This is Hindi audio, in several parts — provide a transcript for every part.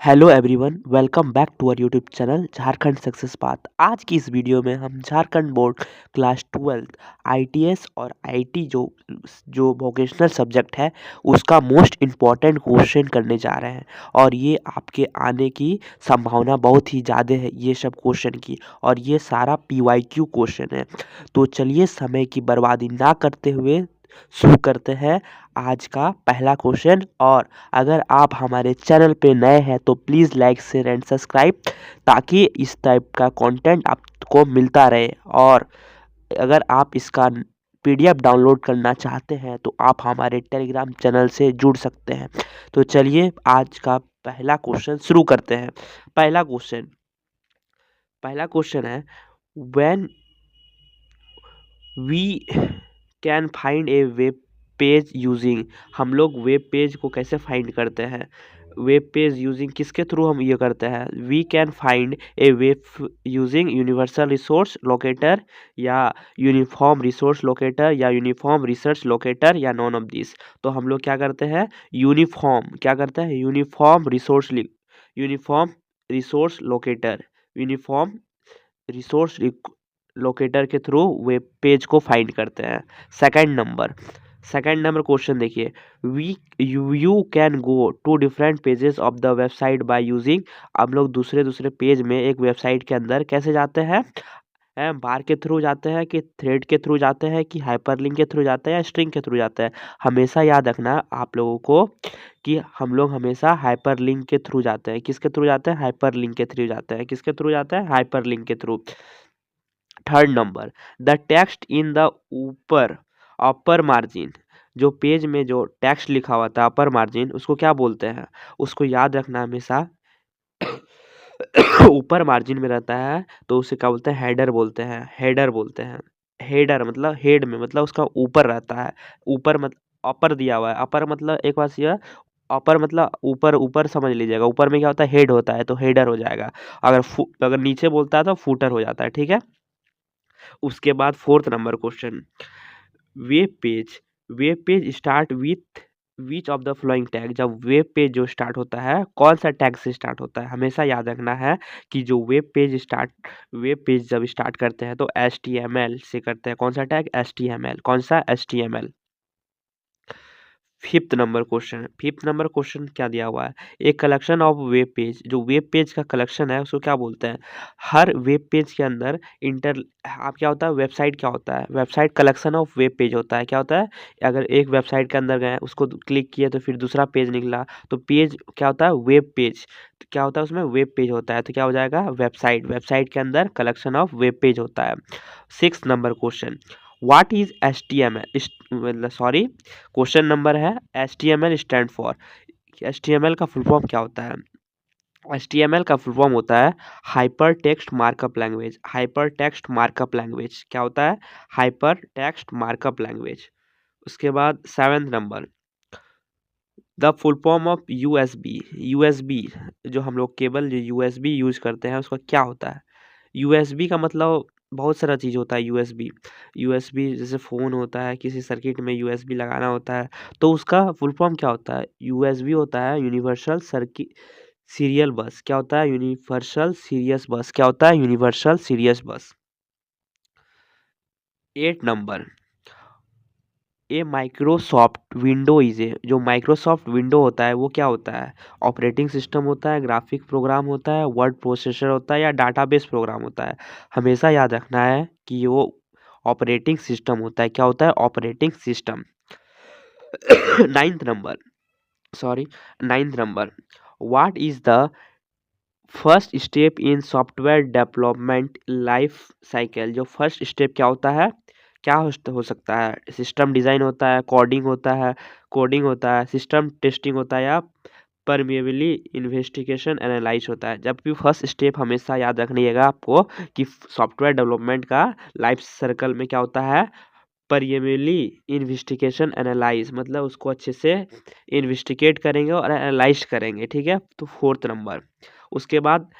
Hello everyone, welcome back to our YouTube channel Jharkhand success path. आज की इस वीडियो में हम झारखंड बोर्ड क्लास 12 आईटीएस और आईटी जो वोकेशनल सब्जेक्ट है उसका मोस्ट इम्पॉर्टेंट क्वेश्चन करने जा रहे हैं। और ये आपके आने की संभावना बहुत ही ज़्यादा है ये सब क्वेश्चन की, और ये सारा पीवाईक्यू क्वेश्चन है। तो चलिए समय की बर्बादी ना करते हुए शुरू करते हैं आज का पहला क्वेश्चन। और अगर आप हमारे चैनल पे नए हैं तो please like share and subscribe, ताकि इस टाइप का कंटेंट आपको मिलता रहे। और अगर आप इसका पीडीएफ डाउनलोड करना चाहते हैं तो आप हमारे टेलीग्राम चैनल से जुड़ सकते हैं। तो चलिए आज का पहला क्वेश्चन शुरू करते हैं। पहला क्वेश्चन है, when we can find a web page using. हम लोग वेब पेज को कैसे फाइंड करते हैं? वेब पेज यूजिंग किसके थ्रू हम ये करते हैं? We can find a web using universal resource locator, या यूनिफॉर्म रिसोर्स लोकेटर, या यूनिफॉर्म रिसर्च लोकेटर, या नॉन ऑफ दिस। तो हम लोग क्या करते हैं? Uniform resource locator, uniform resource locator के थ्रू वेब पेज को फाइंड करते हैं। सेकंड नंबर क्वेश्चन देखिए, we you can go to different pages of the website by using. हम लोग दूसरे दूसरे पेज में एक वेबसाइट के अंदर कैसे जाते हैं? बार के थ्रू जाते हैं, कि थ्रेड के थ्रू जाते हैं, कि हाइपरलिंक के थ्रू जाते हैं, या स्ट्रिंग के थ्रू जाते हैं? हमेशा याद रखना आप लोगों को कि हम लोग हमेशा हाइपरलिंक के थ्रू जाते हैं। किसके थ्रू जाते हैं? हाइपरलिंक के थ्रू जाते हैं। किसके थ्रू जाते हैं? हाइपरलिंक के through. Third number, the text in the ऊपर अपर मार्जिन। जो पेज में जो टेक्स्ट लिखा हुआ था अपर मार्जिन, उसको क्या बोलते हैं? उसको याद रखना हमेशा। ऊपर मार्जिन में रहता है तो उसे क्या बोलते हैं? हेडर मतलब हेड में, मतलब उसका ऊपर रहता है। ऊपर मतलब अपर दिया हुआ है। अपर मतलब एक बात यह, अपर मतलब ऊपर ऊपर समझ लीजिएगा। ऊपर में क्या होता है? हेड होता है, तो हेडर हो जाएगा। अगर नीचे बोलता है तो फूटर हो जाता है। ठीक है। उसके बाद fourth number question, web page web page start with which of the flowing tag. जब वेब पेज जो स्टार्ट होता है कौन सा टैग से स्टार्ट होता है? हमेशा याद रखना है कि जो वेब पेज जब स्टार्ट करते हैं तो HTML से करते हैं। कौन सा टैग? HTML। कौन सा? HTML। फिफ्थ नंबर क्वेश्चन क्या दिया हुआ है? एक कलेक्शन ऑफ वेब पेज। जो वेब पेज का कलेक्शन है उसको क्या बोलते हैं? हर वेब पेज के अंदर आप क्या होता है? वेबसाइट क्या होता है? Website collection of web page होता है। क्या होता है? अगर एक वेबसाइट के अंदर गए, उसको क्लिक किए तो फिर दूसरा पेज निकला, तो पेज क्या होता है? Web page. तो क्या होता है उसमें? वेब पेज होता है। तो क्या हो जाएगा? वेबसाइट के अंदर कलेक्शन ऑफ वेब पेज होता है। Six number question, what is HTML? मतलब सॉरी, क्वेश्चन नंबर है HTML स्टैंड फॉर। HTML का फुल फॉर्म क्या होता है? HTML का फुल फॉर्म होता है hyper text markup language. Hyper text markup language क्या होता है? Hyper text markup language. उसके बाद seventh number, the full form of USB. जो हम लोग केबल जो यूएसबी यूज करते हैं उसका क्या होता है? यूएसबी का मतलब बहुत सारा चीज़ होता है। यूएसबी जैसे फ़ोन होता है, किसी सर्किट में यूएसबी लगाना होता है, तो उसका फुल फॉर्म क्या होता है? यूएसबी होता है यूनिवर्सल सर्किट सीरियल बस। क्या होता है? यूनिवर्सल सीरियस बस। क्या होता है? Universal serious bus. Eight number, a Microsoft window is a. जो माइक्रोसॉफ्ट विंडो होता है वो क्या होता है? ऑपरेटिंग सिस्टम होता है, ग्राफिक प्रोग्राम होता है, वर्ड प्रोसेसर होता है, या डाटाबेस प्रोग्राम होता है? हमेशा याद रखना है कि वो ऑपरेटिंग सिस्टम होता है। क्या होता है? Operating system. Ninth number sorry ninth number, what is the first step in software development life cycle. जो फर्स्ट स्टेप क्या होता है? क्या हो सकता है? सिस्टम डिज़ाइन होता है, कोडिंग होता है, सिस्टम टेस्टिंग होता है, या परमेबली इन्वेस्टिगेशन एनालाइज होता है? जब भी फर्स्ट स्टेप हमेशा याद रखिएगा आपको कि सॉफ्टवेयर डेवलपमेंट का लाइफ सर्कल में क्या होता है? परमेबली इन्वेस्टिगेशन एनालाइज, मतलब उसको अच्छे से इन्वेस्टिगेट करेंगे और एनालाइज करेंगे। ठीक है। तो फोर्थ नंबर। उसके बाद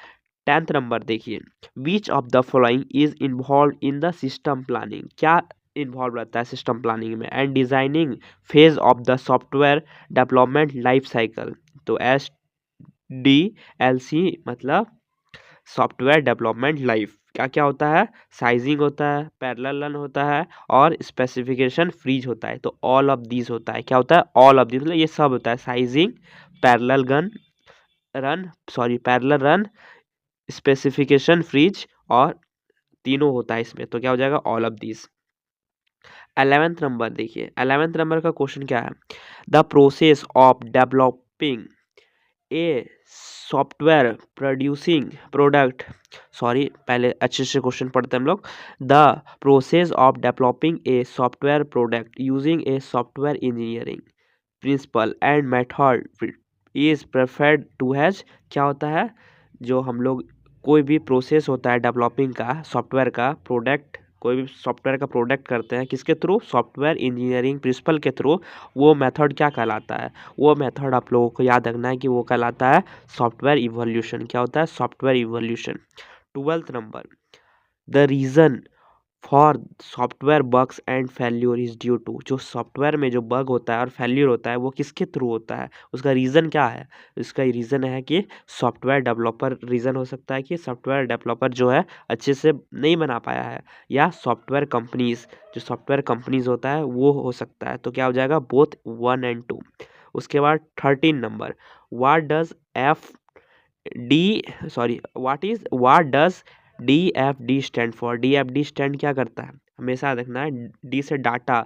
टेंथ नंबर देखिए, which of the following is involve in the system planning. क्या इन्वॉल्व रहता है सिस्टम प्लानिंग में? And designing phase of the software development life cycle. तो DLC मतलब सॉफ्टवेयर डेवलपमेंट लाइफ। क्या क्या होता है? साइजिंग होता है, पैरेलल रन होता है और स्पेसिफिकेशन फ्रीज होता है। तो ऑल ऑफ दीज होता है। क्या होता है? ऑल ऑफ दीज मतलब ये सब होता है। Sizing, parallel parallel run, specification freeze और तीनों होता है इसमें। तो क्या हो जाएगा? All of these. 11th number देखिए, 11th नंबर का क्वेश्चन क्या है? The process of developing a software producing product, sorry पहले अच्छे से क्वेश्चन पढ़ते हैं हम लोग। The process of developing a software product using a software engineering principle and method is preferred to has. क्या होता है? जो हम लोग कोई भी प्रोसेस होता है डेवलपिंग का, सॉफ्टवेयर का प्रोडक्ट, कोई भी सॉफ्टवेयर का प्रोडक्ट करते हैं किसके थ्रू? सॉफ्टवेयर इंजीनियरिंग प्रिंसिपल के थ्रू। वो मेथड क्या कहलाता है? वो मेथड आप लोगों को याद रखना है कि वो कहलाता है सॉफ्टवेयर इवोल्यूशन। क्या होता है? Software evolution. 12th number, the reason for software bugs and failure is due to. जो सॉफ्टवेयर में जो बग होता है और फेल्यूर होता है वो किसके थ्रू होता है? उसका रीज़न क्या है? इसका रीज़न है कि सॉफ्टवेयर डेवलपर, रीज़न हो सकता है कि सॉफ्टवेयर डेवलपर जो है अच्छे से नहीं बना पाया है, या सॉफ्टवेयर कंपनीज, जो सॉफ्टवेयर कंपनीज होता है वो हो सकता है। तो क्या हो जाएगा? Both 1 and 2। उसके बाद 13 number, what does F D what does DFD stand for? DFD stand क्या करता है? हमेशा देखना है। डी से डाटा,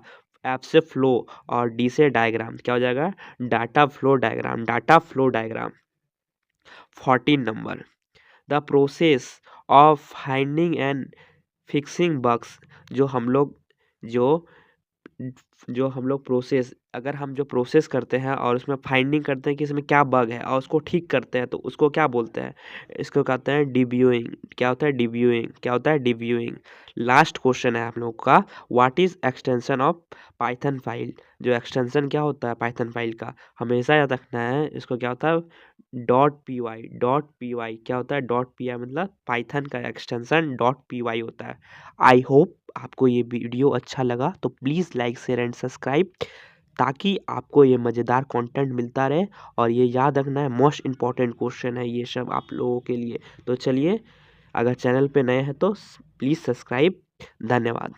एफ से फ्लो और डी से डायग्राम। क्या हो जाएगा? Data flow diagram, data flow diagram. 14 number, the process of finding and fixing bugs. जो हम लोग जो जो हम लोग प्रोसेस, अगर हम जो प्रोसेस करते हैं और उसमें फाइंडिंग करते हैं कि इसमें क्या बग है और उसको ठीक करते हैं, तो उसको क्या बोलते हैं? इसको कहते हैं डिब्यूइंग। क्या होता है? डिब्यूइंग। क्या होता है? डिब्यूइंग। लास्ट क्वेश्चन है आप लोगों का, what is extension of Python file? जो एक्सटेंशन क्या होता है पाइथन फाइल का, हमेशा याद रखना है। इसको क्या होता है? .py। .py क्या होता है? .py मतलब पाइथन का एक्सटेंशन .py होता है। आई होप आपको ये वीडियो अच्छा लगा, तो please like share and subscribe, ताकि आपको ये मज़ेदार कंटेंट मिलता रहे। और ये याद रखना है, मोस्ट इम्पॉर्टेंट क्वेश्चन है ये सब आप लोगों के लिए। तो चलिए, अगर चैनल पे नए हैं तो प्लीज़ सब्सक्राइब। धन्यवाद।